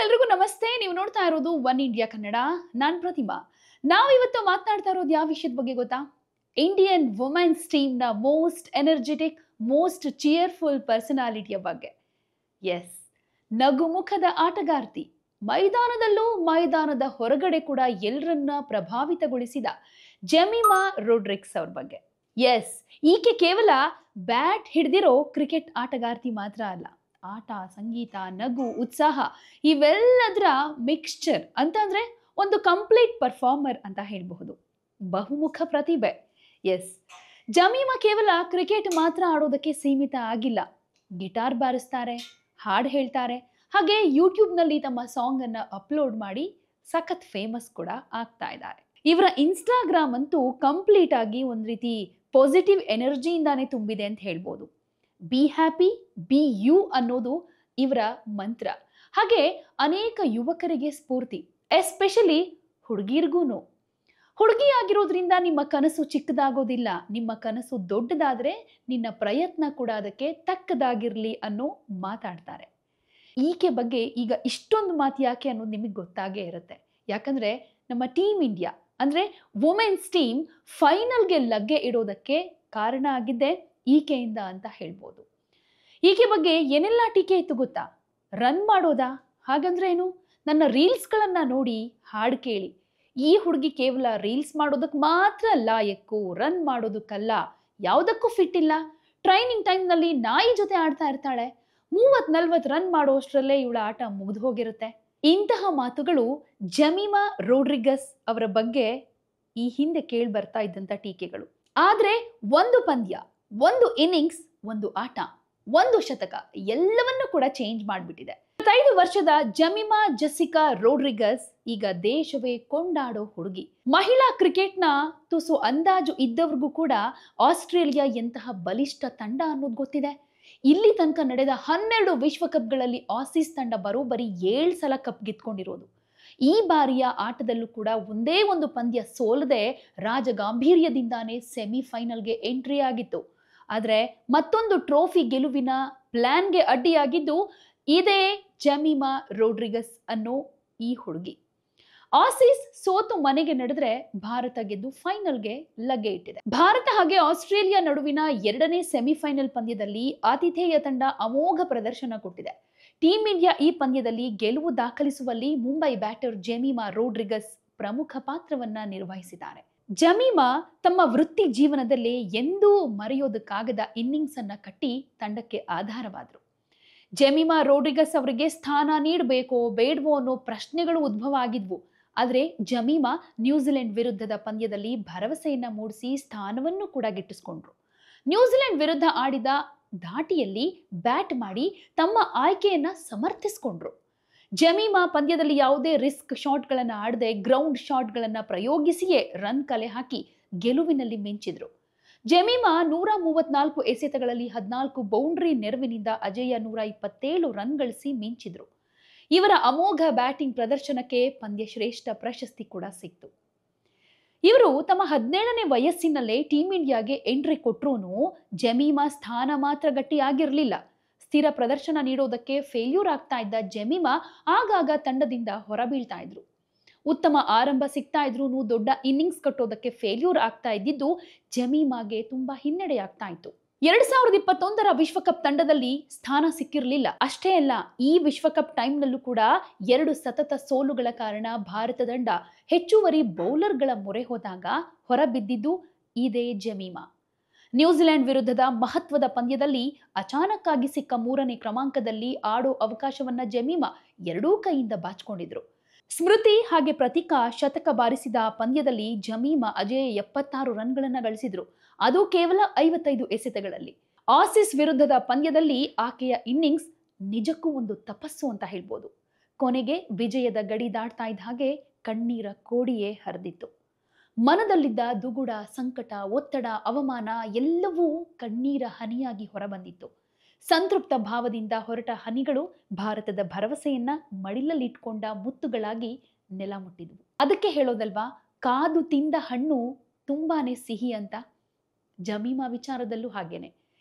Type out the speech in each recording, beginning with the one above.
ಎಲ್ರಿಗೂ ನಮಸ್ತೆ. ನೀವು ನೋಡ್ತಾ ಇರೋದು ಒನ್ ಇಂಡಿಯಾ ಕನ್ನಡ. ನಾನ್ ಪ್ರತಿಮಾ. ನಾವು ಇವತ್ತು ಮಾತನಾಡ್ತಾ ಇರೋದು ಯಾವ ವಿಷಯದ ಬಗ್ಗೆ ಗೊತ್ತಾ? ಇಂಡಿಯನ್ ವುಮೆನ್ಸ್ ಟೀಮ್ ನ ಮೋಸ್ಟ್ ಎನರ್ಜೆಟಿಕ್, ಮೋಸ್ಟ್ ಚಿಯರ್ಫುಲ್ ಪರ್ಸನಾಲಿಟಿಯ ಬಗ್ಗೆ. ಎಸ್, ನಗುಮುಖದ ಆಟಗಾರ್ತಿ. ಮೈದಾನದಲ್ಲೂ ಮೈದಾನದ ಹೊರಗಡೆ ಕೂಡ ಎಲ್ಲರನ್ನ ಪ್ರಭಾವಿತಗೊಳಿಸಿದ ಜೆಮಿಮಾ ರೋಡ್ರಿಗ್ಸ್ ಅವ್ರ ಬಗ್ಗೆ. ಎಸ್, ಈಕೆ ಕೇವಲ ಬ್ಯಾಟ್ ಹಿಡಿದಿರೋ ಕ್ರಿಕೆಟ್ ಆಟಗಾರ್ತಿ ಮಾತ್ರ ಅಲ್ಲ. ಆಟ, ಸಂಗೀತ, ನಗು, ಉತ್ಸಾಹ ಇವೆಲ್ಲದರ ಮಿಕ್ಸ್ಚರ್ ಅಂತಂದ್ರೆ ಒಂದು ಕಂಪ್ಲೀಟ್ ಪರ್ಫಾರ್ಮರ್ ಅಂತ ಹೇಳಬಹುದು. ಬಹುಮುಖ ಪ್ರತಿಭೆ. ಎಸ್, ಜಮೀಮಾ ಕೇವಲ ಕ್ರಿಕೆಟ್ ಮಾತ್ರ ಆಡೋದಕ್ಕೆ ಸೀಮಿತ ಆಗಿಲ್ಲ. ಗಿಟಾರ್ ಬಾರಿಸ್ತಾರೆ, ಹಾಡು ಹೇಳ್ತಾರೆ, ಹಾಗೆ ಯೂಟ್ಯೂಬ್ನಲ್ಲಿ ತಮ್ಮ ಸಾಂಗ್ ಅನ್ನ ಅಪ್ಲೋಡ್ ಮಾಡಿ ಸಖತ್ ಫೇಮಸ್ ಕೂಡ ಆಗ್ತಾ ಇದ್ದಾರೆ. ಇವರ ಇನ್ಸ್ಟಾಗ್ರಾಮ್ ಅಂತೂ ಕಂಪ್ಲೀಟ್ ಆಗಿ ಒಂದ್ ರೀತಿ ಪಾಸಿಟಿವ್ ಎನರ್ಜಿಯಿಂದಾನೇ ತುಂಬಿದೆ ಅಂತ ಹೇಳ್ಬೋದು. ಬಿ ಹ್ಯಾಪಿ, ಬಿ ಯು ಅನ್ನೋದು ಇವರ ಮಂತ್ರ. ಹಾಗೆ ಅನೇಕ ಯುವಕರಿಗೆ ಸ್ಫೂರ್ತಿ, ಎಸ್ಪೆಷಲಿ ಹುಡುಗಿರ್ಗೂನು. ಹುಡುಗಿಯಾಗಿರೋದ್ರಿಂದ ನಿಮ್ಮ ಕನಸು ಚಿಕ್ಕದಾಗೋದಿಲ್ಲ, ನಿಮ್ಮ ಕನಸು ದೊಡ್ಡದಾದ್ರೆ ನಿನ್ನ ಪ್ರಯತ್ನ ಕೂಡ ಅದಕ್ಕೆ ತಕ್ಕದಾಗಿರ್ಲಿ ಅನ್ನೋ ಮಾತಾಡ್ತಾರೆ. ಈಕೆ ಬಗ್ಗೆ ಈಗ ಇಷ್ಟೊಂದು ಮಾತು ಯಾಕೆ ಅನ್ನೋದು ನಿಮಗೆ ಗೊತ್ತಾಗೇ ಇರುತ್ತೆ. ಯಾಕಂದ್ರೆ ನಮ್ಮ ಟೀಮ್ ಇಂಡಿಯಾ ಅಂದ್ರೆ ವುಮೆನ್ಸ್ ಟೀಮ್ ಫೈನಲ್ಗೆ ಲಗ್ಗೆ ಇಡೋದಕ್ಕೆ ಕಾರಣ ಆಗಿದ್ದೆ ಈಕೆಯಿಂದ ಅಂತ ಹೇಳ್ಬೋದು. ಈಕೆ ಬಗ್ಗೆ ಏನೆಲ್ಲ ಟೀಕೆ ಇತ್ತು ಗೊತ್ತಾ? ರನ್ ಮಾಡೋದಾ? ಹಾಗಂದ್ರೆ ಏನು? ನನ್ನ ರೀಲ್ಸ್ಗಳನ್ನ ನೋಡಿ ಹಾಡು ಕೇಳಿ, ಈ ಹುಡುಗಿ ಕೇವಲ ರೀಲ್ಸ್ ಮಾಡೋದಕ್ಕೆ ಮಾತ್ರ ಲಾಯಕ್ಕು, ರನ್ ಮಾಡೋದಕ್ಕಲ್ಲ, ಯಾವುದಕ್ಕೂ ಫಿಟ್ ಇಲ್ಲ. ಟ್ರೈನಿಂಗ್ ಟೈಮ್ನಲ್ಲಿ ನಾಯಿ ಜೊತೆ ಆಡ್ತಾ ಇರ್ತಾಳೆ, 30-40 ರನ್ ಮಾಡೋಷ್ಟರಲ್ಲೇ ಇವಳ ಆಟ ಮುಗಿದು ಹೋಗಿರುತ್ತೆ. ಇಂತಹ ಮಾತುಗಳು ಜಮೀಮಾ ರೋಡ್ರಿಗಸ್ ಅವರ ಬಗ್ಗೆ ಈ ಹಿಂದೆ ಕೇಳಿ ಬರ್ತಾ ಇದ್ದಂತ ಟೀಕೆಗಳು. ಆದ್ರೆ ಒಂದು ಪಂದ್ಯ, ಒಂದು ಇನ್ನಿಂಗ್ಸ್, ಒಂದು ಆಟ, ಒಂದು ಶತಕ ಎಲ್ಲವನ್ನೂ ಕೂಡ ಚೇಂಜ್ ಮಾಡಿಬಿಟ್ಟಿದೆ. 25 ವರ್ಷದ ಜಮೀಮಾ ಜೆಸಿಕಾ ರೋಡ್ರಿಗಸ್ ಈಗ ದೇಶವೇ ಕೊಂಡಾಡೋ ಹುಡುಗಿ. ಮಹಿಳಾ ಕ್ರಿಕೆಟ್ನ ತುಸು ಅಂದಾಜು ಇದ್ದವ್ರಿಗೂ ಕೂಡ ಆಸ್ಟ್ರೇಲಿಯಾ ಎಂತಹ ಬಲಿಷ್ಠ ತಂಡ ಅನ್ನೋದು ಗೊತ್ತಿದೆ. ಇಲ್ಲಿ ತನಕ ನಡೆದ 12 ವಿಶ್ವಕಪ್ಗಳಲ್ಲಿ ಆಸೀಸ್ ತಂಡ ಬರೋಬ್ಬರಿ 7 ಸಲ ಕಪ್ ಗೆದ್ಕೊಂಡಿರೋದು. ಈ ಬಾರಿಯ ಆಟದಲ್ಲೂ ಕೂಡ ಒಂದೇ ಒಂದು ಪಂದ್ಯ ಸೋಲದೆ ರಾಜಗಾಂಭೀರ್ಯದಿಂದಾನೇ ಸೆಮಿಫೈನಲ್ಗೆ ಎಂಟ್ರಿ ಆಗಿತ್ತು. ಆದ್ರೆ ಮತ್ತೊಂದು ಟ್ರೋಫಿ ಗೆಲುವಿನ ಪ್ಲಾನ್ಗೆ ಅಡ್ಡಿಯಾಗಿದ್ದು ಇದೇ ಜಮೀಮಾ ರೋಡ್ರಿಗಸ್ ಅನ್ನೋ ಈ ಹುಡುಗಿ. ಆಸೀಸ್ ಸೋತು ಮನೆಗೆ ನಡೆದ್ರೆ ಭಾರತ ಗೆದ್ದು ಫೈನಲ್ಗೆ ಲಗ್ಗೆ ಇಟ್ಟಿದೆ. ಭಾರತ ಹಾಗೆ ಆಸ್ಟ್ರೇಲಿಯಾ ನಡುವಿನ 2ನೇ ಸೆಮಿಫೈನಲ್ ಪಂದ್ಯದಲ್ಲಿ ಆತಿಥೇಯ ತಂಡ ಅಮೋಘ ಪ್ರದರ್ಶನ ಕೊಟ್ಟಿದೆ. ಟೀಮ್ ಇಂಡಿಯಾ ಈ ಪಂದ್ಯದಲ್ಲಿ ಗೆಲುವು ದಾಖಲಿಸುವಲ್ಲಿ ಮುಂಬೈ ಬ್ಯಾಟರ್ ಜಮೀಮಾ ರೋಡ್ರಿಗಸ್ ಪ್ರಮುಖ ಪಾತ್ರವನ್ನ ನಿರ್ವಹಿಸಿದ್ದಾರೆ. ಜಮೀಮಾ ತಮ್ಮ ವೃತ್ತಿ ಜೀವನದಲ್ಲಿ ಎಂದೂ ಮರೆಯೋದಕ್ಕಾಗದ ಇನ್ನಿಂಗ್ಸ್ ಅನ್ನ ಕಟ್ಟಿ ತಂಡಕ್ಕೆ ಆಧಾರವಾದರು. ಜಮೀಮಾ ರೋಡ್ರಿಗಸ್ ಅವರಿಗೆ ಸ್ಥಾನ ನೀಡಬೇಕೋ ಬೇಡವೋ ಅನ್ನೋ ಪ್ರಶ್ನೆಗಳು ಉದ್ಭವ ಆಗಿದ್ವು. ಆದರೆ ಜಮೀಮಾ ನ್ಯೂಜಿಲೆಂಡ್ ವಿರುದ್ಧದ ಪಂದ್ಯದಲ್ಲಿ ಭರವಸೆಯನ್ನ ಮೂಡಿಸಿ ಸ್ಥಾನವನ್ನು ಕೂಡ ಗಿಟ್ಟಿಸಿಕೊಂಡ್ರು. ನ್ಯೂಜಿಲೆಂಡ್ ವಿರುದ್ಧ ಆಡಿದ ಧಾಟಿಯಲ್ಲಿ ಬ್ಯಾಟ್ ಮಾಡಿ ತಮ್ಮ ಆಯ್ಕೆಯನ್ನ ಸಮರ್ಥಿಸಿಕೊಂಡ್ರು. ಜಮೀಮಾ ಪಂದ್ಯದಲ್ಲಿ ಯಾವುದೇ ರಿಸ್ಕ್ ಶಾಟ್ಗಳನ್ನು ಆಡದೆ ಗ್ರೌಂಡ್ ಶಾಟ್ಗಳನ್ನು ಪ್ರಯೋಗಿಸಿಯೇ ರನ್ ಕಲೆ ಹಾಕಿ ಗೆಲುವಿನಲ್ಲಿ ಮಿಂಚಿದ್ರು. ಜಮೀಮಾ 134 ಎಸೆತಗಳಲ್ಲಿ 14 ಬೌಂಡ್ರಿ ನೆರವಿನಿಂದ ಅಜೇಯ 127 ರನ್ ಗಳಿಸಿ ಮಿಂಚಿದ್ರು. ಇವರ ಅಮೋಘ ಬ್ಯಾಟಿಂಗ್ ಪ್ರದರ್ಶನಕ್ಕೆ ಪಂದ್ಯ ಶ್ರೇಷ್ಠ ಪ್ರಶಸ್ತಿ ಕೂಡ ಸಿಕ್ತು. ಇವರು ತಮ್ಮ 17ನೇ ವಯಸ್ಸಿನಲ್ಲೇ ಟೀಮ್ ಇಂಡಿಯಾಗೆ ಎಂಟ್ರಿ ಕೊಟ್ರೂ ಜಮೀಮಾ ಸ್ಥಾನ ಮಾತ್ರ ಗಟ್ಟಿಯಾಗಿರಲಿಲ್ಲ. ಸ್ಥಿರ ಪ್ರದರ್ಶನ ನೀಡೋದಕ್ಕೆ ಫೇಲ್ಯೂರ್ ಆಗ್ತಾ ಇದ್ದ ಜಮೀಮಾ ಆಗಾಗ ತಂಡದಿಂದ ಹೊರಬೀಳ್ತಾ ಇದ್ರು. ಉತ್ತಮ ಆರಂಭ ಸಿಗ್ತಾ ಇದ್ರೂ ದೊಡ್ಡ ಇನ್ನಿಂಗ್ಸ್ ಕಟ್ಟೋದಕ್ಕೆ ಫೇಲ್ಯೂರ್ ಆಗ್ತಾ ಇದ್ದಿದ್ದು ಜಮೀಮಾಗೆ ತುಂಬಾ ಹಿನ್ನಡೆ ಆಗ್ತಾ ಇತ್ತು. 2021ರ ವಿಶ್ವಕಪ್ ತಂಡದಲ್ಲಿ ಸ್ಥಾನ ಸಿಕ್ಕಿರಲಿಲ್ಲ. ಅಷ್ಟೇ ಅಲ್ಲ, ಈ ವಿಶ್ವಕಪ್ ಟೈಮ್ನಲ್ಲೂ ಕೂಡ 2 ಸತತ ಸೋಲುಗಳ ಕಾರಣ ಭಾರತ ತಂಡ ಹೆಚ್ಚುವರಿ ಬೌಲರ್ಗಳ ಮೊರೆ ಹೋದಾಗ ಹೊರಬಿದ್ದಿದ್ದು ಇದೇ ಜಮೀಮಾ. ನ್ಯೂಜಿಲೆಂಡ್ ವಿರುದ್ಧದ ಮಹತ್ವದ ಪಂದ್ಯದಲ್ಲಿ ಅಚಾನಕ್ಕಾಗಿ ಸಿಕ್ಕ 3ನೇ ಕ್ರಮಾಂಕದಲ್ಲಿ ಆಡೋ ಅವಕಾಶವನ್ನ ಜಮೀಮಾ ಎರಡೂ ಕೈಯಿಂದ ಬಾಚಿಕೊಂಡಿದ್ರು. ಸ್ಮೃತಿ ಹಾಗೆ ಪ್ರತೀಕಾ ಶತಕ ಬಾರಿಸಿದ ಪಂದ್ಯದಲ್ಲಿ ಜಮೀಮಾ ಅಜೇಯ 76 ರನ್ಗಳನ್ನ ಗಳಿಸಿದ್ರು. ಅದು ಕೇವಲ 55 ಎಸೆತಗಳಲ್ಲಿ. ಆಸೀಸ್ ವಿರುದ್ಧದ ಪಂದ್ಯದಲ್ಲಿ ಆಕೆಯ ಇನ್ನಿಂಗ್ಸ್ ನಿಜಕ್ಕೂ ಒಂದು ತಪಸ್ಸು ಅಂತ ಹೇಳ್ಬೋದು. ಕೊನೆಗೆ ವಿಜಯದ ಗಡಿ ದಾಟ್ತಾ ಇದ್ದ ಹಾಗೆ ಕಣ್ಣೀರ ಕೋಡಿಯೇ ಹರಿದಿತ್ತು. ಮನದಲ್ಲಿದ್ದ ದುಗುಡ, ಸಂಕಟ, ಒತ್ತಡ, ಅವಮಾನ ಎಲ್ಲವೂ ಕಣ್ಣೀರ ಹನಿಯಾಗಿ ಹೊರಬಂದಿತ್ತು. ಸಂತೃಪ್ತ ಭಾವದಿಂದ ಹೊರಟ ಹನಿಗಳು ಭಾರತದ ಭರವಸೆಯನ್ನ ಮಡಿಲಲ್ಲಿಟ್ಕೊಂಡ ಮುತ್ತುಗಳಾಗಿ ನೆಲ ಮುಟ್ಟಿದ್ವು. ಅದಕ್ಕೆ ಹೇಳೋದಲ್ವಾ, ಕಾದು ತಿಂದ ಹಣ್ಣು ತುಂಬಾನೇ ಸಿಹಿ ಅಂತ. ಜಮೀಮಾ ವಿಚಾರದಲ್ಲೂ ಹಾಗೇನೆ.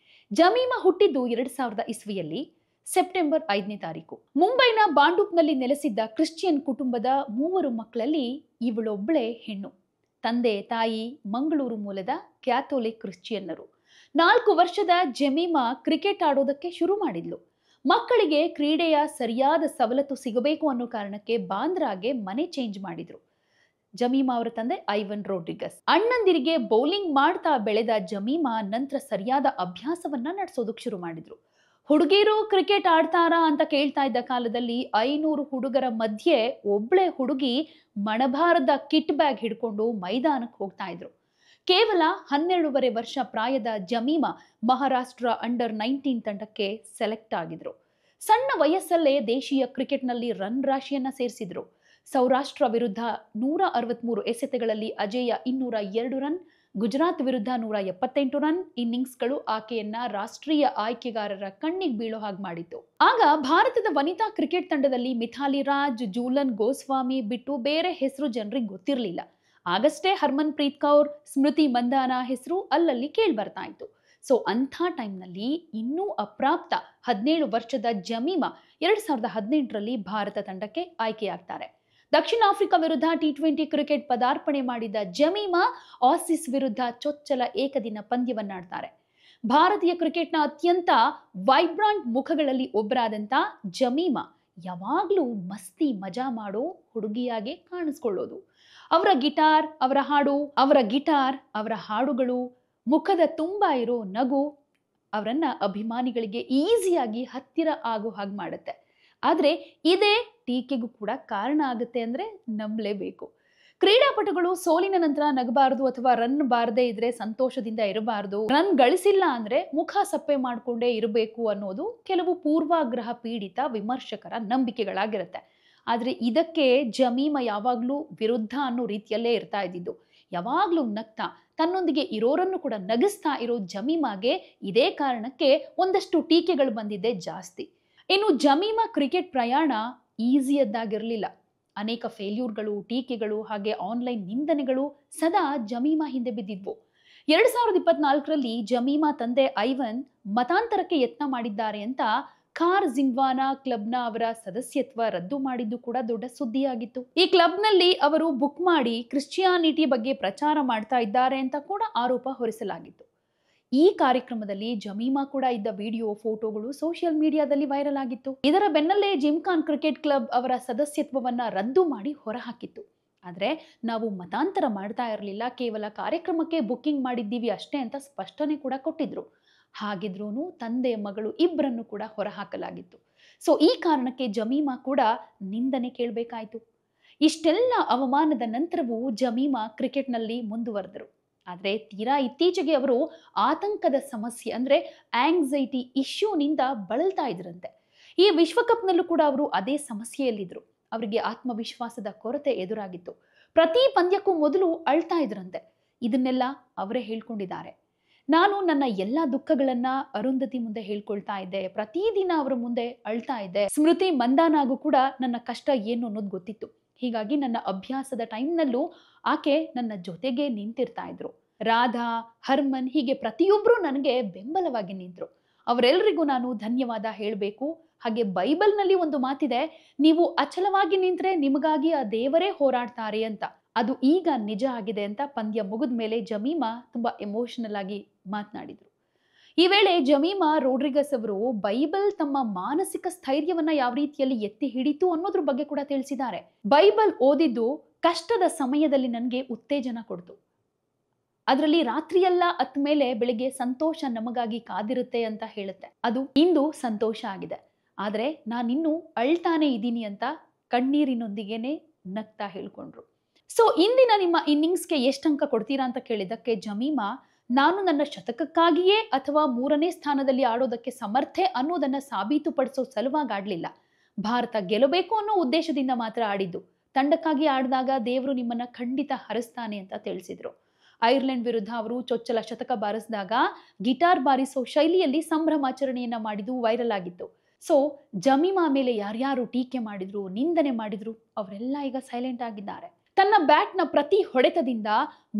ಜಮೀಮಾ ಹುಟ್ಟಿದ್ದು 2000 ಇಸ್ವಿಯಲ್ಲಿ. ಸೆಪ್ಟೆಂಬರ್ 5ನೇ ತಾರೀಕು. ಮುಂಬೈನ ಬಾಂಡೂಪ್ನಲ್ಲಿ ನೆಲೆಸಿದ್ದ ಕ್ರಿಶ್ಚಿಯನ್ ಕುಟುಂಬದ 3 ಮಕ್ಕಳಲ್ಲಿ ಇವಳೊಬ್ಬಳೇ ಹೆಣ್ಣು. ತಂದೆ ತಾಯಿ ಮಂಗಳೂರು ಮೂಲದ ಕ್ಯಾಥೋಲಿಕ್ ಕ್ರಿಶ್ಚಿಯನ್ನರು. 4 ವರ್ಷದ ಜೆಮೀಮಾ ಕ್ರಿಕೆಟ್ ಆಡೋದಕ್ಕೆ ಶುರು ಮಾಡಿದ್ಲು. ಮಕ್ಕಳಿಗೆ ಕ್ರೀಡೆಯ ಸರಿಯಾದ ಸವಲತ್ತು ಸಿಗಬೇಕು ಅನ್ನೋ ಕಾರಣಕ್ಕೆ ಬಾಂದ್ರಾಗೆ ಮನೆ ಚೇಂಜ್ ಮಾಡಿದ್ರು. ಜಮೀಮಾ ಅವರ ತಂದೆ ಐವನ್ ರೋಡ್ರಿಗಸ್. ಅಣ್ಣಂದಿರಿಗೆ ಬೌಲಿಂಗ್ ಮಾಡ್ತಾ ಬೆಳೆದ ಜಮೀಮಾ ನಂತರ ಸರಿಯಾದ ಅಭ್ಯಾಸವನ್ನ ನಡೆಸೋದಕ್ಕೆ ಶುರು ಮಾಡಿದ್ರು. ಹುಡುಗಿರು ಕ್ರಿಕೆಟ್ ಆಡ್ತಾರಾ ಅಂತ ಕೇಳ್ತಾ ಇದ್ದ ಕಾಲದಲ್ಲಿ 500 ಹುಡುಗರ ಮಧ್ಯೆ ಒಬ್ಳೆ ಹುಡುಗಿ ಮಣಭಾರದ ಕಿಟ್ ಬ್ಯಾಗ್ ಹಿಡ್ಕೊಂಡು ಮೈದಾನಕ್ಕೆ ಹೋಗ್ತಾ ಇದ್ರು. ಕೇವಲ 12.5 ವರ್ಷ ಪ್ರಾಯದ ಜಮೀಮಾ ಮಹಾರಾಷ್ಟ್ರ ಅಂಡರ್ 19 ತಂಡಕ್ಕೆ ಸೆಲೆಕ್ಟ್ ಆಗಿದ್ರು. ಸಣ್ಣ ವಯಸ್ಸಲ್ಲೇ ದೇಶೀಯ ಕ್ರಿಕೆಟ್ನಲ್ಲಿ ರನ್ ರಾಶಿಯನ್ನ ಸೇರಿಸಿದ್ರು. ಸೌರಾಷ್ಟ್ರ ವಿರುದ್ಧ 163 ಎಸೆತಗಳಲ್ಲಿ ಅಜೇಯ 202 ರನ್, ಗುಜರಾತ್ ವಿರುದ್ಧ 178 ರನ್ ಇನ್ನಿಂಗ್ಸ್ಗಳು ಆಕೆಯನ್ನ ರಾಷ್ಟ್ರೀಯ ಆಯ್ಕೆಗಾರರ ಕಣ್ಣಿಗೆ ಬೀಳೋ ಹಾಗೆ ಮಾಡಿತ್ತು. ಆಗ ಭಾರತದ ವನಿತಾ ಕ್ರಿಕೆಟ್ ತಂಡದಲ್ಲಿ ಮಿಥಾಲಿ ರಾಜ್, ಜೂಲನ್ ಗೋಸ್ವಾಮಿ ಬಿಟ್ಟು ಬೇರೆ ಹೆಸರು ಜನರಿಗೆ ಗೊತ್ತಿರಲಿಲ್ಲ. ಆಗಷ್ಟೇ ಹರ್ಮನ್ ಪ್ರೀತ್ ಕೌರ್, ಸ್ಮೃತಿ ಮಂದಾನ ಹೆಸರು ಅಲ್ಲಲ್ಲಿ ಕೇಳಿ ಬರ್ತಾ ಇತ್ತು. ಸೊ ಅಂಥ ಟೈಮ್ನಲ್ಲಿ ಇನ್ನೂ ಅಪ್ರಾಪ್ತ 17 ವರ್ಷದ ಜಮೀಮಾ 2018ರಲ್ಲಿ ಭಾರತ ತಂಡಕ್ಕೆ ಆಯ್ಕೆಯಾಗ್ತಾರೆ. ದಕ್ಷಿಣ ಆಫ್ರಿಕಾ ವಿರುದ್ಧ T20 ಕ್ರಿಕೆಟ್ ಪದಾರ್ಪಣೆ ಮಾಡಿದ ಜಮೀಮಾ ಆಸೀಸ್ ವಿರುದ್ಧ ಚೊಚ್ಚಲ ಏಕದಿನ ಪಂದ್ಯವನ್ನಾಡ್ತಾರೆ. ಭಾರತೀಯ ಕ್ರಿಕೆಟ್ನ ಅತ್ಯಂತ ವೈಬ್ರಾಂಟ್ ಮುಖಗಳಲ್ಲಿ ಒಬ್ಬರಾದಂಥ ಜಮೀಮಾ ಯಾವಾಗ್ಲೂ ಮಸ್ತಿ ಮಜಾ ಮಾಡೋ ಹುಡುಗಿಯಾಗೆ ಕಾಣಿಸ್ಕೊಳ್ಳೋದು. ಅವರ ಗಿಟಾರ್, ಅವರ ಹಾಡುಗಳು, ಮುಖದ ತುಂಬ ಇರೋ ನಗು ಅವರನ್ನ ಅಭಿಮಾನಿಗಳಿಗೆ ಈಸಿಯಾಗಿ ಹತ್ತಿರ ಆಗೋ ಹಾಗೆ ಮಾಡುತ್ತೆ. ಆದರೆ ಇದೇ ಟೀಕೆಗೂ ಕೂಡ ಕಾರಣ ಆಗುತ್ತೆ ಅಂದ್ರೆ ನಂಬಲೇಬೇಕು. ಕ್ರೀಡಾಪಟುಗಳು ಸೋಲಿನ ನಂತರ ನಗಬಾರದು ಅಥವಾ ರನ್ ಬಾರದೇ ಇದ್ರೆ ಸಂತೋಷದಿಂದ ಇರಬಾರದು, ರನ್ ಗಳಿಸಿಲ್ಲ ಅಂದ್ರೆ ಮುಖ ಸಪ್ಪೆ ಮಾಡ್ಕೊಂಡೇ ಇರಬೇಕು ಅನ್ನೋದು ಕೆಲವು ಪೂರ್ವಾಗ್ರಹ ಪೀಡಿತ ವಿಮರ್ಶಕರ ನಂಬಿಕೆಗಳಾಗಿರುತ್ತೆ. ಆದ್ರೆ ಇದಕ್ಕೆ ಜಮೀಮಾ ಯಾವಾಗ್ಲೂ ವಿರುದ್ಧ ಅನ್ನೋ ರೀತಿಯಲ್ಲೇ ಇರ್ತಾ ಇದ್ದಿದ್ದು. ಯಾವಾಗ್ಲೂ ನಗ್ತಾ ತನ್ನೊಂದಿಗೆ ಇರೋರನ್ನು ಕೂಡ ನಗಿಸ್ತಾ ಇರೋ ಜಮೀಮಾಗೆ ಇದೇ ಕಾರಣಕ್ಕೆ ಒಂದಷ್ಟು ಟೀಕೆಗಳು ಬಂದಿದ್ದೆ ಜಾಸ್ತಿ. ಇನ್ನು ಜಮೀಮಾ ಕ್ರಿಕೆಟ್ ಪ್ರಯಾಣ ಈಸಿಯದ್ದಾಗಿರಲಿಲ್ಲ. ಅನೇಕ ಫೇಲ್ಯೂರ್ಗಳು, ಟೀಕೆಗಳು ಹಾಗೆ ಆನ್ಲೈನ್ ನಿಂದನೆಗಳು ಸದಾ ಜಮೀಮಾ ಹಿಂದೆ ಬಿದ್ದಿದ್ವು. 2024ರಲ್ಲಿ ಜಮೀಮಾ ತಂದೆ ಐವನ್ ಮತಾಂತರಕ್ಕೆ ಯತ್ನ ಮಾಡಿದ್ದಾರೆ ಅಂತ ಖಾರ್ ಜಿಂಗ್ವಾನಾ ಕ್ಲಬ್ನ ಅವರ ಸದಸ್ಯತ್ವ ರದ್ದು ಮಾಡಿದ್ದು ಕೂಡ ದೊಡ್ಡ ಸುದ್ದಿಯಾಗಿತ್ತು. ಈ ಕ್ಲಬ್ನಲ್ಲಿ ಅವರು ಬುಕ್ ಮಾಡಿ ಕ್ರಿಶ್ಚಿಯಾನಿಟಿ ಬಗ್ಗೆ ಪ್ರಚಾರ ಮಾಡ್ತಾ ಇದ್ದಾರೆ ಅಂತ ಕೂಡ ಆರೋಪ ಹೊರಿಸಲಾಗಿತ್ತು. ಈ ಕಾರ್ಯಕ್ರಮದಲ್ಲಿ ಜಮೀಮಾ ಕೂಡ ಇದ್ದ ವಿಡಿಯೋ, ಫೋಟೋಗಳು ಸೋಷಿಯಲ್ ಮೀಡಿಯಾದಲ್ಲಿ ವೈರಲ್ ಆಗಿತ್ತು. ಇದರ ಬೆನ್ನಲ್ಲೇ ಜಿಮ್ಖಾನ್ ಕ್ರಿಕೆಟ್ ಕ್ಲಬ್ ಅವರ ಸದಸ್ಯತ್ವವನ್ನ ರದ್ದು ಮಾಡಿ ಹೊರಹಾಕಿತ್ತು. ಆದ್ರೆ ನಾವು ಮತಾಂತರ ಮಾಡ್ತಾ ಇರಲಿಲ್ಲ, ಕೇವಲ ಕಾರ್ಯಕ್ರಮಕ್ಕೆ ಬುಕ್ಕಿಂಗ್ ಮಾಡಿದ್ದೀವಿ ಅಷ್ಟೇ ಅಂತ ಸ್ಪಷ್ಟನೆ ಕೂಡ ಕೊಟ್ಟಿದ್ರು. ಹಾಗಿದ್ರೂ ತಂದೆ ಮಗಳು ಇಬ್ಬರನ್ನು ಕೂಡ ಹೊರಹಾಕಲಾಗಿತ್ತು. ಸೊ ಈ ಕಾರಣಕ್ಕೆ ಜಮೀಮಾ ಕೂಡ ನಿಂದನೆ ಕೇಳಬೇಕಾಯಿತು. ಇಷ್ಟೆಲ್ಲ ಅವಮಾನದ ನಂತರವೂ ಜಮೀಮಾ ಕ್ರಿಕೆಟ್ನಲ್ಲಿ ಮುಂದುವರೆದರು. ಆದರೆ ತೀರಾ ಇತ್ತೀಚೆಗೆ ಅವರು ಆತಂಕದ ಸಮಸ್ಯೆ ಅಂದ್ರೆ ಆಂಗ್ಸೈಟಿ ಇಶ್ಯೂನಿಂದ ಬಳಲ್ತಾ ಇದ್ರಂತೆ. ಈ ವಿಶ್ವಕಪ್ನಲ್ಲೂ ಕೂಡ ಅವರು ಅದೇ ಸಮಸ್ಯೆಯಲ್ಲಿದ್ರು. ಅವರಿಗೆ ಆತ್ಮವಿಶ್ವಾಸದ ಕೊರತೆ ಎದುರಾಗಿತ್ತು. ಪ್ರತಿ ಪಂದ್ಯಕ್ಕೂ ಮೊದಲು ಅಳ್ತಾ ಇದ್ರಂತೆ. ಇದನ್ನೆಲ್ಲ ಅವರೇ ಹೇಳ್ಕೊಂಡಿದ್ದಾರೆ. ನಾನು ನನ್ನ ಎಲ್ಲ ದುಃಖಗಳನ್ನ ಅರುಂಧತಿ ಮುಂದೆ ಹೇಳ್ಕೊಳ್ತಾ ಇದ್ದೆ, ಪ್ರತಿದಿನ ಅವರ ಮುಂದೆ ಅಳ್ತಾ ಇದ್ದೆ. ಸ್ಮೃತಿ ಮಂದಾನಾಗೂ ಕೂಡ ನನ್ನ ಕಷ್ಟ ಏನು ಅನ್ನೋದು ಗೊತ್ತಿತ್ತು. ಹೀಗಾಗಿ ನನ್ನ ಅಭ್ಯಾಸದ ಟೈಮ್ನಲ್ಲೂ ಆಕೆ ನನ್ನ ಜೊತೆಗೆ ನಿಂತಿರ್ತಾ ಇದ್ರು. ರಾಧಾ, ಹರ್ಮನ್ ಹೀಗೆ ಪ್ರತಿಯೊಬ್ಬರು ನನಗೆ ಬೆಂಬಲವಾಗಿ ನಿಂತರು. ಅವರೆಲ್ಲರಿಗೂ ನಾನು ಧನ್ಯವಾದ ಹೇಳಬೇಕು. ಹಾಗೆ ಬೈಬಲ್ನಲ್ಲಿ ಒಂದು ಮಾತಿದೆ, ನೀವು ಅಚಲವಾಗಿ ನಿಂತ್ರೆ ನಿಮಗಾಗಿ ಆ ದೇವರೇ ಹೋರಾಡ್ತಾರೆ ಅಂತ. ಅದು ಈಗ ನಿಜ ಆಗಿದೆ ಅಂತ ಪಂದ್ಯ ಮುಗಿದ ಮೇಲೆ ಜಮೀಮಾ ತುಂಬಾ ಎಮೋಷನಲ್ ಆಗಿ ಮಾತನಾಡಿದ್ರು. ಈ ವೇಳೆ ಜಮೀಮಾ ರೋಡ್ರಿಗಸ್ ಅವರು ಬೈಬಲ್ ತಮ್ಮ ಮಾನಸಿಕ ಸ್ಥೈರ್ಯವನ್ನ ಯಾವ ರೀತಿಯಲ್ಲಿ ಎತ್ತಿ ಹಿಡಿತು ಅನ್ನೋದ್ರ ಬಗ್ಗೆ ಕೂಡ ತಿಳಿಸಿದ್ದಾರೆ. ಬೈಬಲ್ ಓದಿದ್ದು ಕಷ್ಟದ ಸಮಯದಲ್ಲಿ ನನಗೆ ಉತ್ತೇಜನ ಕೊಡ್ತು. ಅದರಲ್ಲಿ ರಾತ್ರಿಯೆಲ್ಲ ಅತ್ತ ಮೇಲೆ ಬೆಳಿಗ್ಗೆ ಸಂತೋಷ ನಮಗಾಗಿ ಕಾದಿರುತ್ತೆ ಅಂತ ಹೇಳುತ್ತೆ. ಅದು ಇಂದು ಸಂತೋಷ ಆಗಿದೆ. ಆದ್ರೆ ನಾನಿನ್ನೂ ಅಳ್ತಾನೆ ಇದ್ದೀನಿ ಅಂತ ಕಣ್ಣೀರಿನೊಂದಿಗೆನೆ ನಗ್ತಾ ಹೇಳ್ಕೊಂಡ್ರು. ಸೊ ಇಂದಿನ ನಿಮ್ಮ ಇನ್ನಿಂಗ್ಸ್ಗೆ ಎಷ್ಟು ಅಂಕ ಕೊಡ್ತೀರಾ ಅಂತ ಕೇಳಿದ್ದಕ್ಕೆ ಜಮೀಮಾ, ನಾನು ನನ್ನ ಶತಕಕ್ಕಾಗಿಯೇ ಅಥವಾ 3ನೇ ಸ್ಥಾನದಲ್ಲಿ ಆಡೋದಕ್ಕೆ ಸಮರ್ಥೆ ಅನ್ನೋದನ್ನ ಸಾಬೀತುಪಡಿಸೋ ಸಲುವಾಗಿ ಆಡ್ಲಿಲ್ಲ. ಭಾರತ ಗೆಲ್ಲಬೇಕು ಅನ್ನೋ ಉದ್ದೇಶದಿಂದ ಮಾತ್ರ ಆಡಿದ್ದು. ತಂಡಕ್ಕಾಗಿ ಆಡಿದಾಗ ದೇವರು ನಿಮ್ಮನ್ನ ಖಂಡಿತ ಹರಿಸ್ತಾನೆ ಅಂತ ತಿಳಿಸಿದ್ರು. ಐರ್ಲೆಂಡ್ ವಿರುದ್ಧ ಅವರು ಚೊಚ್ಚಲ ಶತಕ ಬಾರಿಸಿದಾಗ ಗಿಟಾರ್ ಬಾರಿಸೋ ಶೈಲಿಯಲ್ಲಿ ಸಂಭ್ರಮಾಚರಣೆಯನ್ನ ಮಾಡಿದ್ದು ವೈರಲ್ ಆಗಿತ್ತು. ಸೊ ಜಮೀಮಾ ಮೇಲೆ ಯಾರ್ಯಾರು ಟೀಕೆ ಮಾಡಿದ್ರು, ನಿಂದನೆ ಮಾಡಿದ್ರು, ಅವರೆಲ್ಲ ಈಗ ಸೈಲೆಂಟ್ ಆಗಿದ್ದಾರೆ. ತನ್ನ ಬ್ಯಾಟ್ನ ಪ್ರತಿ ಹೊಡೆತದಿಂದ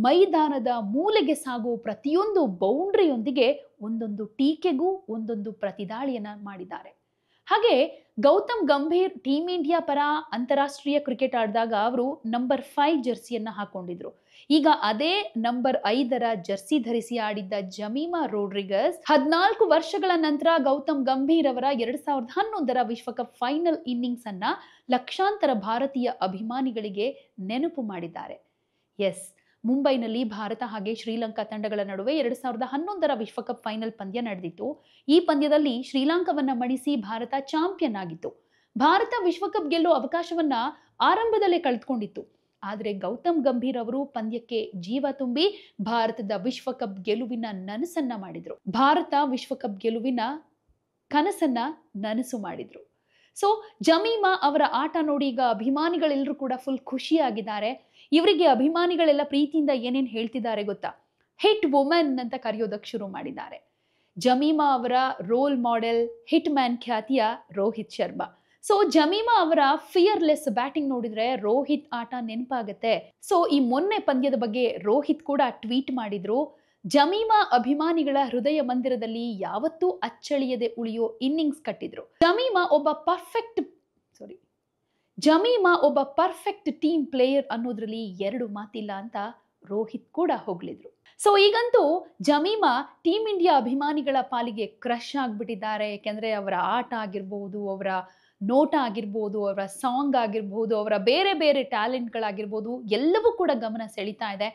ಮೈದಾನದ ಮೂಲೆಗೆ ಸಾಗುವ ಪ್ರತಿಯೊಂದು ಬೌಂಡ್ರಿಯೊಂದಿಗೆ ಒಂದೊಂದು ಟೀಕೆಗೂ ಒಂದೊಂದು ಪ್ರತಿದಾಳಿಯನ್ನ ಮಾಡಿದ್ದಾರೆ. ಹಾಗೆ ಗೌತಮ್ ಗಂಭೀರ್ ಟೀಮ್ ಇಂಡಿಯಾ ಪರ ಅಂತಾರಾಷ್ಟ್ರೀಯ ಕ್ರಿಕೆಟ್ ಆಡಿದಾಗ ಅವರು ನಂಬರ್ 5 ಜರ್ಸಿಯನ್ನ ಹಾಕೊಂಡಿದ್ರು. ಈಗ ಅದೇ ನಂಬರ್ 5ರ ಜರ್ಸಿ ಧರಿಸಿ ಆಡಿದ್ದ ಜಮೀಮಾ ರೋಡ್ರಿಗಸ್ 14 ವರ್ಷಗಳ ನಂತರ ಗೌತಮ್ ಗಂಭೀರ್ ಅವರ 2011ರ ವಿಶ್ವಕಪ್ ಫೈನಲ್ ಇನ್ನಿಂಗ್ಸ್ ಅನ್ನ ಲಕ್ಷಾಂತರ ಭಾರತೀಯ ಅಭಿಮಾನಿಗಳಿಗೆ ನೆನಪು ಮಾಡಿದ್ದಾರೆ. ಎಸ್, ಮುಂಬೈನಲ್ಲಿ ಭಾರತ ಹಾಗೆ ಶ್ರೀಲಂಕಾ ತಂಡಗಳ ನಡುವೆ 2011ರ ವಿಶ್ವಕಪ್ ಫೈನಲ್ ಪಂದ್ಯ ನಡೆದಿತ್ತು. ಈ ಪಂದ್ಯದಲ್ಲಿ ಶ್ರೀಲಂಕಾವನ್ನ ಮಣಿಸಿ ಭಾರತ ಚಾಂಪಿಯನ್ ಆಗಿತ್ತು. ಭಾರತ ವಿಶ್ವಕಪ್ ಗೆಲ್ಲೋ ಅವಕಾಶವನ್ನ ಆರಂಭದಲ್ಲೇ ಕಳೆದುಕೊಂಡಿತ್ತು. ಆದರೆ ಗೌತಮ್ ಗಂಭೀರ್ ಅವರು ಪಂದ್ಯಕ್ಕೆ ಜೀವ ತುಂಬಿ ಭಾರತದ ವಿಶ್ವಕಪ್ ಗೆಲುವಿನ ನನಸನ್ನ ಮಾಡಿದ್ರು. ಭಾರತ ವಿಶ್ವಕಪ್ ಗೆಲುವಿನ ಕನಸನ್ನ ನನಸು ಮಾಡಿದ್ರು. ಸೊ ಜಮೀಮಾ ಅವರ ಆಟ ನೋಡಿ ಈಗ ಅಭಿಮಾನಿಗಳೆಲ್ಲರೂ ಕೂಡ ಫುಲ್ ಖುಷಿಯಾಗಿದ್ದಾರೆ. ಇವರಿಗೆ ಅಭಿಮಾನಿಗಳೆಲ್ಲ ಪ್ರೀತಿಯಿಂದ ಏನೇನು ಹೇಳ್ತಿದ್ದಾರೆ ಗೊತ್ತಾ? ಹಿಟ್ ವುಮೆನ್ ಅಂತ ಕರೆಯೋದಕ್ಕೆ ಶುರು ಮಾಡಿದ್ದಾರೆ. ಜಮೀಮಾ ಅವರ ರೋಲ್ ಮಾಡೆಲ್ ಹಿಟ್ ಮ್ಯಾನ್ ಖ್ಯಾತಿಯ ರೋಹಿತ್ ಶರ್ಮಾ. ಸೊ ಜಮೀಮಾ ಅವರ ಫಿಯರ್ಲೆಸ್ ಬ್ಯಾಟಿಂಗ್ ನೋಡಿದ್ರೆ ರೋಹಿತ್ ಆಟ ನೆನಪಾಗತ್ತೆ. ಸೊ ಈ ಮೊನ್ನೆ ಪಂದ್ಯದ ಬಗ್ಗೆ ರೋಹಿತ್ ಕೂಡ ಟ್ವೀಟ್ ಮಾಡಿದ್ರು. ಜಮೀಮಾ ಅಭಿಮಾನಿಗಳ ಹೃದಯ ಮಂದಿರದಲ್ಲಿ ಯಾವತ್ತೂ ಅಚ್ಚಳಿಯದೆ ಉಳಿಯೋ ಇನ್ನಿಂಗ್ಸ್ ಕಟ್ಟಿದ್ರು. ಜಮೀಮಾ ಒಬ್ಬ ಪರ್ಫೆಕ್ಟ್ ಟೀಮ್ ಪ್ಲೇಯರ್ ಅನ್ನೋದ್ರಲ್ಲಿ ಎರಡು ಮಾತಿಲ್ಲ ಅಂತ ರೋಹಿತ್ ಕೂಡ ಹೊಗಳಿದ್ರು. ಸೊ ಈಗಂತೂ ಜಮೀಮಾ ಟೀಮ್ ಇಂಡಿಯಾ ಅಭಿಮಾನಿಗಳ ಪಾಲಿಗೆ ಕ್ರಶ್ ಆಗ್ಬಿಟ್ಟಿದ್ದಾರೆ. ಯಾಕೆಂದ್ರೆ ಅವರ ಆಟ ಆಗಿರ್ಬೋದು, ಅವರ ನೋಟ ಆಗಿರ್ಬೋದು, ಅವರ ಸಾಂಗ್ ಆಗಿರ್ಬೋದು, ಅವರ ಬೇರೆ ಬೇರೆ ಟ್ಯಾಲೆಂಟ್ಗಳಾಗಿರ್ಬೋದು, ಎಲ್ಲವೂ ಕೂಡ ಗಮನ ಸೆಳೀತಾ ಇದೆ.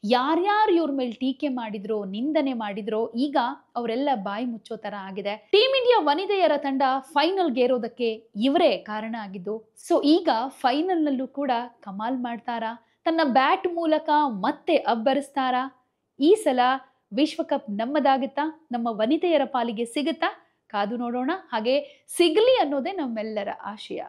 ಯಾರ್ಯಾರು ಇವ್ರ ಮೇಲೆ ಟೀಕೆ ಮಾಡಿದ್ರೋ, ನಿಂದನೆ ಮಾಡಿದ್ರೋ, ಈಗ ಅವರೆಲ್ಲ ಬಾಯಿ ಮುಚ್ಚೋ ತರ ಆಗಿದೆ. ಟೀಮ್ ಇಂಡಿಯಾ ವನಿತೆಯರ ತಂಡ ಫೈನಲ್ಗೆ ಏರೋದಕ್ಕೆ ಇವರೇ ಕಾರಣ ಆಗಿದ್ದು. ಸೊ ಈಗ ಫೈನಲ್ ನಲ್ಲೂ ಕೂಡ ಕಮಾಲ್ ಮಾಡ್ತಾರಾ? ತನ್ನ ಬ್ಯಾಟ್ ಮೂಲಕ ಮತ್ತೆ ಅಬ್ಬರಿಸ್ತಾರಾ? ಈ ಸಲ ವಿಶ್ವಕಪ್ ನಮ್ಮದಾಗುತ್ತಾ? ನಮ್ಮ ವನಿತೆಯರ ಪಾಲಿಗೆ ಸಿಗುತ್ತಾ? ಕಾದು ನೋಡೋಣ. ಹಾಗೆ ಸಿಗ್ಲಿ ಅನ್ನೋದೇ ನಮ್ಮೆಲ್ಲರ ಆಶಯ.